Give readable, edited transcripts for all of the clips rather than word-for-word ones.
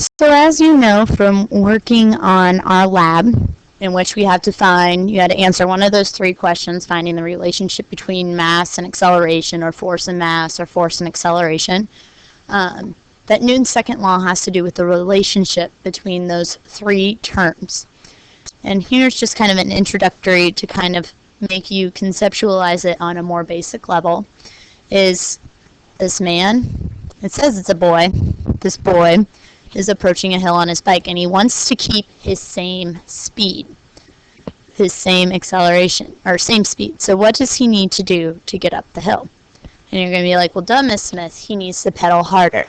So as you know from working on our lab, in which you had to answer one of those three questions, finding the relationship between mass and acceleration, or force and mass, or force and acceleration, that Newton's second law has to do with the relationship between those three terms. And here's just kind of an introductory to kind of make you conceptualize it on a more basic level, is this man, it says it's a boy, this boy is approaching a hill on his bike, and he wants to keep his same speed, his same acceleration, or same speed. So what does he need to do to get up the hill? And you're going to be like, well, duh, Miss Smith, he needs to pedal harder.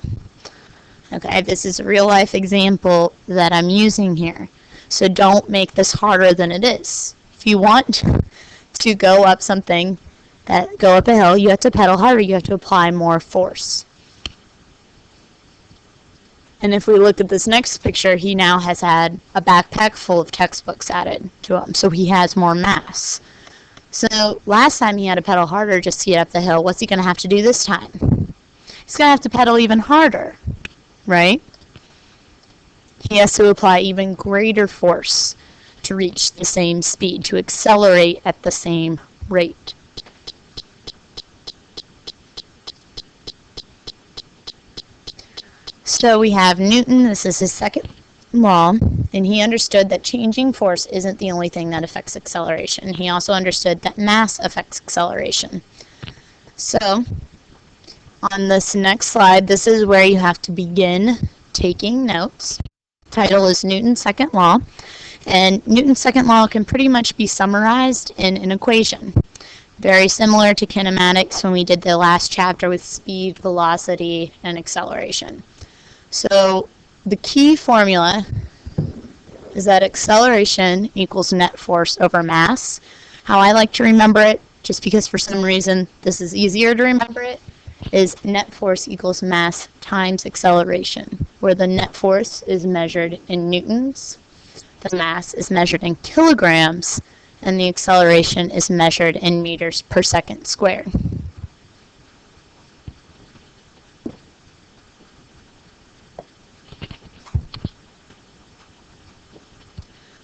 Okay, this is a real life example that I'm using here. So don't make this harder than it is. If you want to go up a hill, you have to pedal harder. You have to apply more force. And if we look at this next picture, he now has had a backpack full of textbooks added to him, so he has more mass. So last time he had to pedal harder just to get up the hill. What's he going to have to do this time? He's going to have to pedal even harder, right? He has to apply even greater force to reach the same speed, to accelerate at the same rate. So we have Newton, this is his second law, and he understood that changing force isn't the only thing that affects acceleration. He also understood that mass affects acceleration. So on this next slide, this is where you have to begin taking notes. The title is Newton's second law, and Newton's second law can pretty much be summarized in an equation. Very similar to kinematics when we did the last chapter with speed, velocity, and acceleration. So the key formula is that acceleration equals net force over mass. How I like to remember it, just because for some reason this is easier to remember it, is net force equals mass times acceleration, where the net force is measured in newtons, the mass is measured in kilograms, and the acceleration is measured in meters per second squared.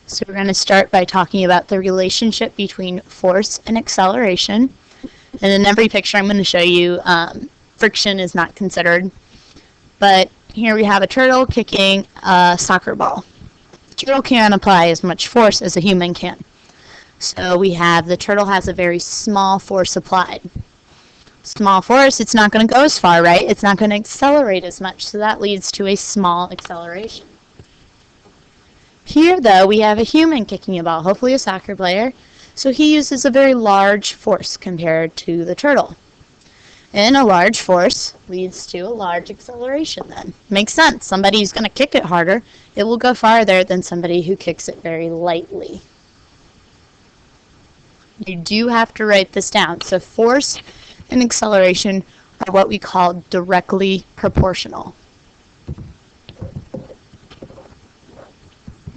So we're going to start by talking about the relationship between force and acceleration. And in every picture I'm going to show you, friction is not considered. But here we have a turtle kicking a soccer ball. The turtle can't apply as much force as a human can. So we have the turtle has a very small force applied. Small force, it's not going to go as far, right? It's not going to accelerate as much, so that leads to a small acceleration. Here, though, we have a human kicking a ball, hopefully a soccer player, so he uses a very large force compared to the turtle. And a large force leads to a large acceleration then. Makes sense. Somebody who's going to kick it harder, it will go farther than somebody who kicks it very lightly. You do have to write this down. So force and acceleration are what we call directly proportional.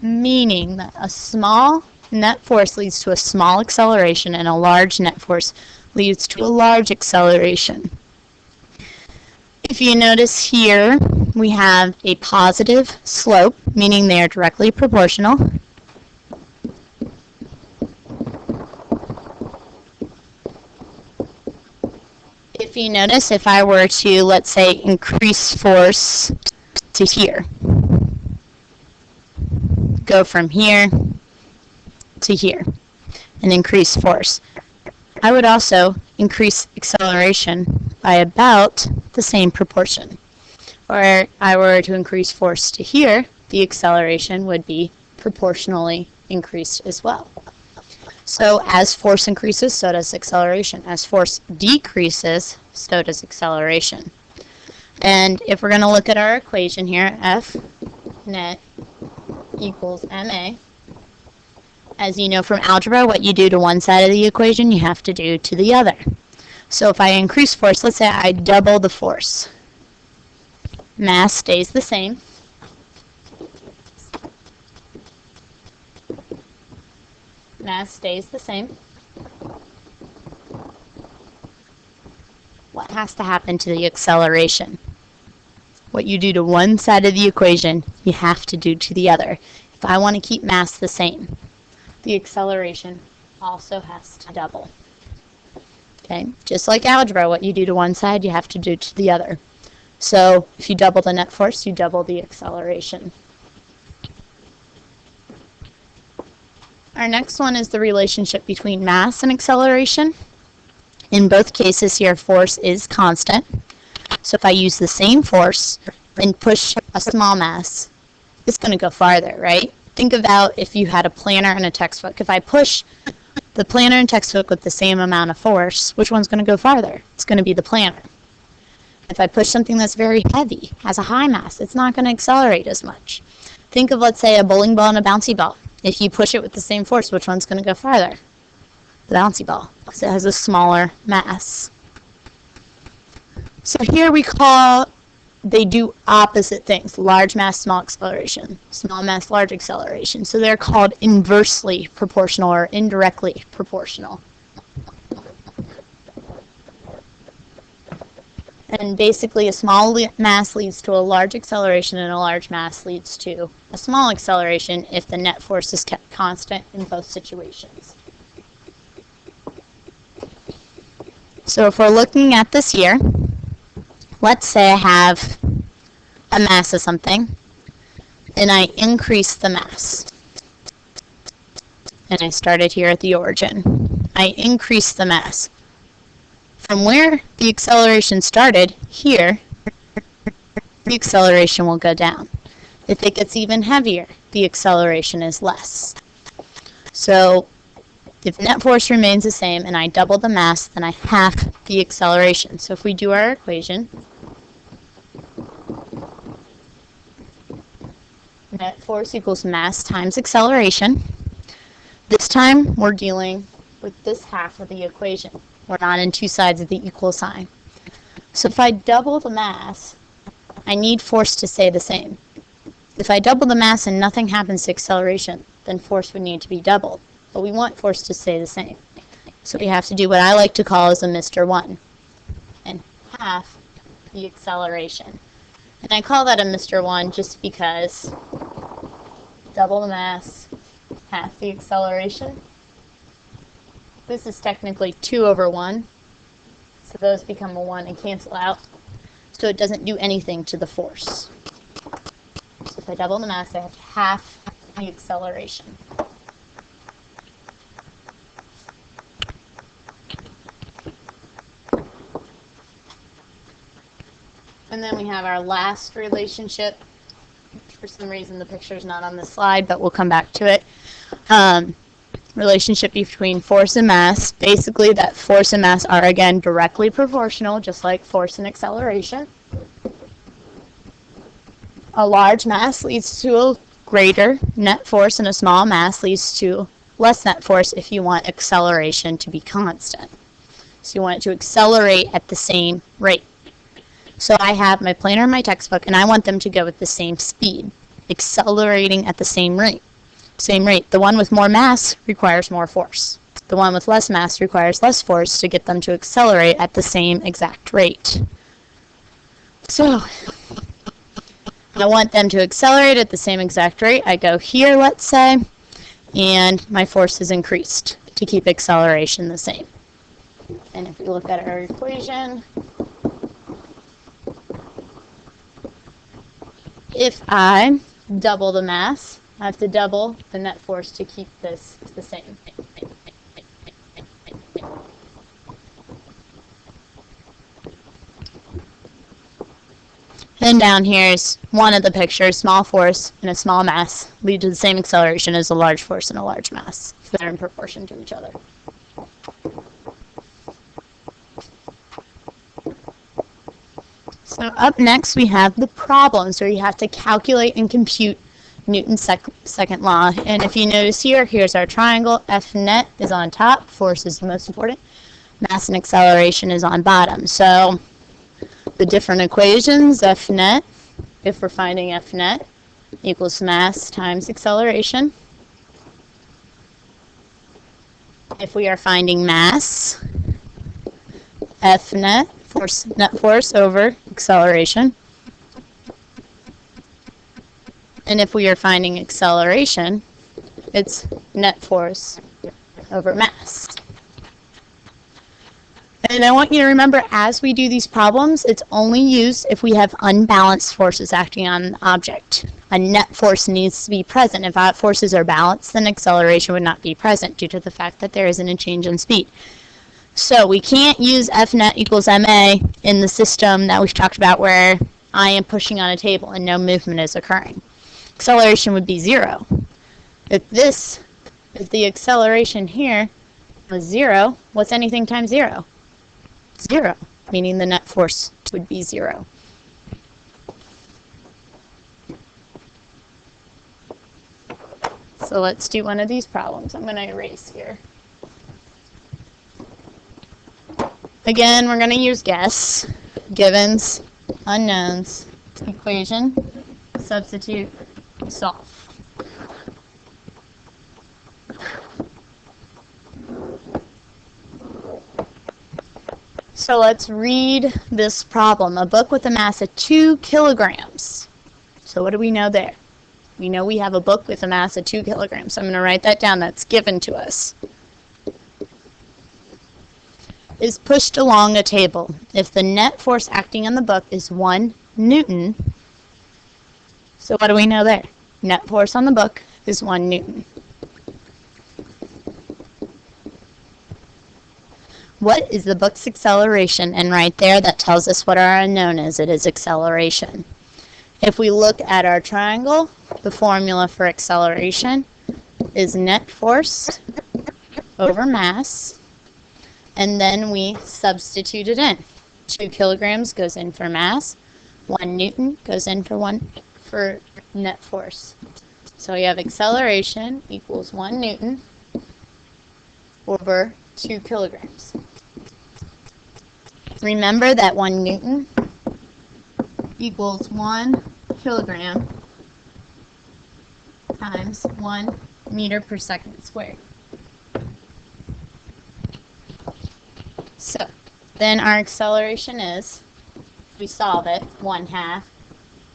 Meaning that a small net force leads to a small acceleration, and a large net force leads to a large acceleration. If you notice here, we have a positive slope, meaning they are directly proportional. If you notice, if I were to, let's say, increase force to here, go from here to here, and increase force, I would also increase acceleration by about the same proportion. Or if I were to increase force to here, the acceleration would be proportionally increased as well. So as force increases, so does acceleration. As force decreases, so does acceleration. And if we're going to look at our equation here, F net equals ma. As you know from algebra, what you do to one side of the equation, you have to do to the other. So if I increase force, let's say I double the force. Mass stays the same. Mass stays the same. What has to happen to the acceleration? what you do to one side of the equation, you have to do to the other. If I want to keep mass the same, the acceleration also has to double. Okay, just like algebra, what you do to one side, you have to do to the other. So if you double the net force, you double the acceleration. Our next one is the relationship between mass and acceleration. In both cases here, force is constant. So if I use the same force and push a small mass, it's going to go farther, right? Think about if you had a planner and a textbook. If I push the planner and textbook with the same amount of force, which one's going to go farther? It's going to be the planner. If I push something that's very heavy, has a high mass, it's not going to accelerate as much. Think of, let's say, a bowling ball and a bouncy ball. If you push it with the same force, which one's going to go farther? The bouncy ball, because it has a smaller mass. So here they do opposite things. Large mass, small acceleration. Small mass, large acceleration. So they're called inversely proportional or indirectly proportional. And basically a small mass leads to a large acceleration and a large mass leads to a small acceleration if the net force is kept constant in both situations. So if we're looking at this here, let's say I have a mass of something and I increase the mass. And I started here at the origin. I increase the mass. From where the acceleration started, here, the acceleration will go down. If it gets even heavier, the acceleration is less. So if net force remains the same and I double the mass, then I half the acceleration. So if we do our equation, net force equals mass times acceleration. This time we're dealing with this half of the equation. We're not in two sides of the equal sign. So if I double the mass, I need force to stay the same. If I double the mass and nothing happens to acceleration, then force would need to be doubled. But we want force to stay the same. So we have to do what I like to call as a Mr. 1 and half the acceleration. And I call that a Mr. 1 just because double the mass, half the acceleration. This is technically 2 over 1, so those become a 1 and cancel out, so it doesn't do anything to the force. So if I double the mass, I have half the acceleration. And then we have our last relationship. For some reason the picture's not on the slide, but we'll come back to it. Relationship between force and mass. Basically, that force and mass are, again, directly proportional, just like force and acceleration. A large mass leads to a greater net force, and a small mass leads to less net force if you want acceleration to be constant. So you want it to accelerate at the same rate. So I have my planner and my textbook, and I want them to go at the same speed, accelerating at the same rate. The one with more mass requires more force. The one with less mass requires less force to get them to accelerate at the same exact rate. So I want them to accelerate at the same exact rate. I go here, let's say, and my force is increased to keep acceleration the same. And if we look at our equation, if I double the mass, I have to double the net force to keep this the same. Then down here is one of the pictures. Small force and a small mass lead to the same acceleration as a large force and a large mass. So they're in proportion to each other. So up next we have the problems where you have to calculate and compute Newton's second law. And if you notice here, here's our triangle. F net is on top. Force is the most important. Mass and acceleration is on bottom. So the different equations, F net, if we're finding F net, equals mass times acceleration. If we are finding mass, F net, net force over acceleration. And if we are finding acceleration, it's net force over mass. And I want you to remember, as we do these problems, it's only used if we have unbalanced forces acting on an object. A net force needs to be present. If forces are balanced, then acceleration would not be present due to the fact that there isn't a change in speed. So we can't use F net equals ma in the system that we've talked about where I am pushing on a table and no movement is occurring. Acceleration would be 0. If the acceleration here was 0, what's anything times 0? 0, meaning the net force would be 0. So let's do one of these problems. I'm going to erase here. Again, we're going to use guess, givens, unknowns, equation, substitute, solve. So let's read this problem. A book with a mass of 2 kilograms. So what do we know there? We know we have a book with a mass of 2 kilograms. So I'm going to write that down. That's given to us. Is pushed along a table. If the net force acting on the book is 1 Newton, so what do we know there? Net force on the book is 1 Newton. What is the book's acceleration? And right there, that tells us what our unknown is. It is acceleration. If we look at our triangle, the formula for acceleration is net force over mass, and then we substitute it in. 2 kilograms goes in for mass, 1 Newton goes in for net force. So we have acceleration equals 1 Newton over 2 kilograms. Remember that 1 Newton equals 1 kilogram times 1 meter per second squared. So then our acceleration is, if we solve it, 1/2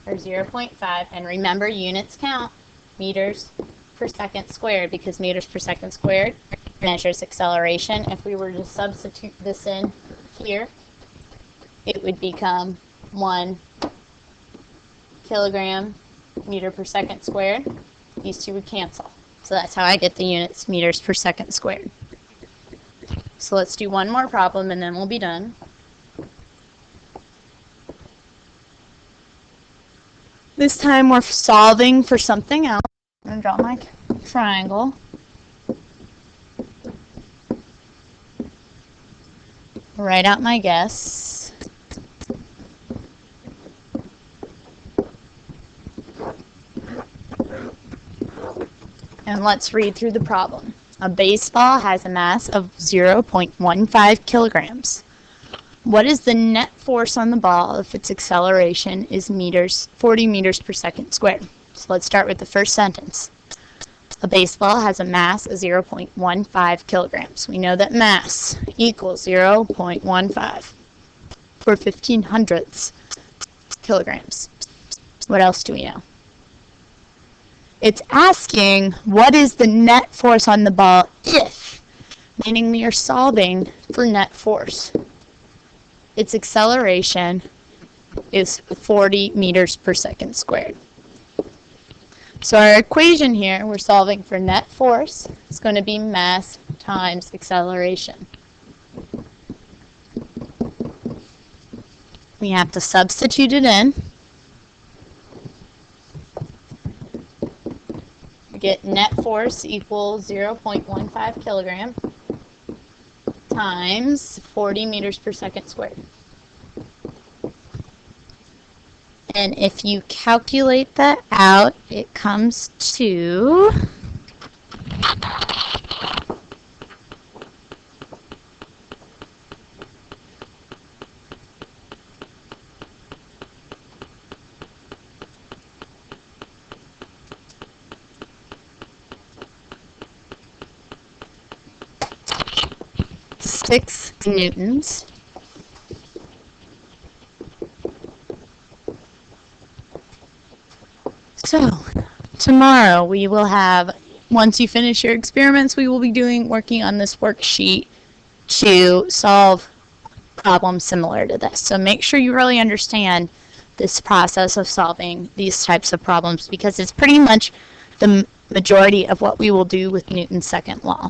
or 0.5, and remember units count, meters per second squared, because meters per second squared measures acceleration. If we were to substitute this in here, it would become 1 kilogram meter per second squared. These two would cancel. So that's how I get the units meters per second squared. So let's do one more problem and then we'll be done. This time we're solving for something else. I'm going to draw my triangle. Write out my guess. And let's read through the problem. A baseball has a mass of 0.15 kilograms. What is the net force on the ball if its acceleration is 40 meters per second squared? So let's start with the first sentence. A baseball has a mass of 0.15 kilograms. We know that mass equals 0.15 for 1500ths kilograms. What else do we know? It's asking what is the net force on the ball if, meaning we are solving for net force. Its acceleration is 40 meters per second squared. So our equation here, we're solving for net force. It's going to be mass times acceleration. We have to substitute it in. We get net force equals 0.15 kilogram times 40 meters per second squared. And if you calculate that out, it comes to 6 newtons. So tomorrow we will have, once you finish your experiments, we will be working on this worksheet to solve problems similar to this. So make sure you really understand this process of solving these types of problems, because it's pretty much the majority of what we will do with Newton's second law.